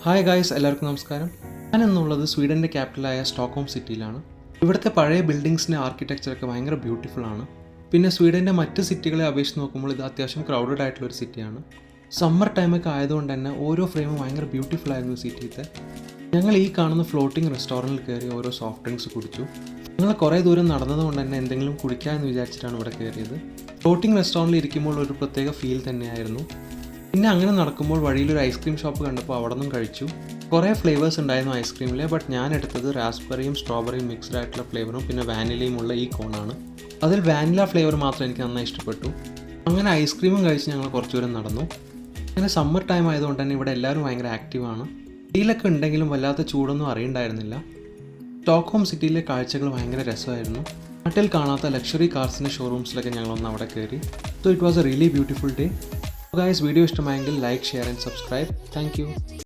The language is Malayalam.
ഹായ് ഗായ്സ്, എല്ലാവർക്കും നമസ്കാരം. ഞാനെന്നുള്ളത് സ്വീഡൻ്റെ ക്യാപിറ്റലായ സ്റ്റോക്ക്ഹോം സിറ്റിയിലാണ്. ഇവിടുത്തെ പഴയ ബിൽഡിങ്സിൻ്റെ ആർക്കിടെക്ചറൊക്കെ ഭയങ്കര ബ്യൂട്ടിഫുൾ ആണ്. പിന്നെ സ്വീഡൻ്റെ മറ്റ് സിറ്റികളെ അപേക്ഷിച്ച് നോക്കുമ്പോൾ ഇത് അത്യാവശ്യം ക്രൗഡഡ് ആയിട്ടുള്ളൊരു സിറ്റിയാണ്. സമ്മർ ടൈമൊക്കെ ആയതുകൊണ്ട് തന്നെ ഓരോ ഫ്രെയിമും ഭയങ്കര ബ്യൂട്ടിഫുൾ ആയിരുന്നു സിറ്റിയിലത്തെ. ഞങ്ങൾ ഈ കാണുന്ന ഫ്ലോട്ടിംഗ് റെസ്റ്റോറൻറ്റിൽ കയറി ഓരോ സോഫ്റ്റ് ഡ്രിങ്ക്സ് കുടിച്ചു. ഞങ്ങൾ കുറേ ദൂരം നടന്നതുകൊണ്ട് തന്നെ എന്തെങ്കിലും കുടിക്കാമെന്ന് വിചാരിച്ചിട്ടാണ് ഇവിടെ കയറിയത്. ഫ്ലോട്ടിംഗ് റെസ്റ്റോറൻറ്റിൽ ഇരിക്കുമ്പോൾ ഒരു പ്രത്യേക ഫീൽ തന്നെയായിരുന്നു. പിന്നെ അങ്ങനെ നടക്കുമ്പോൾ വഴിയിലൊരു ഐസ്ക്രീം ഷോപ്പ് കണ്ടപ്പോൾ അവിടെ നിന്നും കഴിച്ചു. കുറേ ഫ്ലേവേഴ്സ് ഉണ്ടായിരുന്നു ഐസ്ക്രീമിൽ. ബട്ട് ഞാൻ എടുത്തത് റാസ്ബെറിയും സ്ട്രോബെറിയും മിക്സ്ഡ് ആയിട്ടുള്ള ഫ്ലേവറും പിന്നെ വാനിലയും ഉള്ള ഈ കോണാണ്. അതിൽ വാനില ഫ്ലേവർ മാത്രം എനിക്ക് നന്നായി ഇഷ്ടപ്പെട്ടു. അങ്ങനെ ഐസ്ക്രീമും കഴിച്ച് ഞങ്ങൾ കുറച്ച് ദൂരം നടന്നു. അങ്ങനെ സമ്മർ ടൈം ആയതുകൊണ്ട് തന്നെ ഇവിടെ എല്ലാവരും ഭയങ്കര ആക്റ്റീവാണ്. സിറ്റിയിലൊക്കെ ഉണ്ടെങ്കിലും വല്ലാത്ത ചൂടൊന്നും അറിയണ്ടായിരുന്നില്ല. സ്റ്റോക്ക്ഹോം സിറ്റിയിലെ കാഴ്ചകൾ ഭയങ്കര രസമായിരുന്നു. നാട്ടിൽ കാണാത്ത ലക്ഷറി കാർസിൻ്റെ ഷോറൂംസിലൊക്കെ ഞങ്ങളൊന്ന് അവിടെ കയറി. So it was a really beautiful day. Guys, video ഇഷ്ടമായെങ്കിൽ like, share and subscribe. Thank U.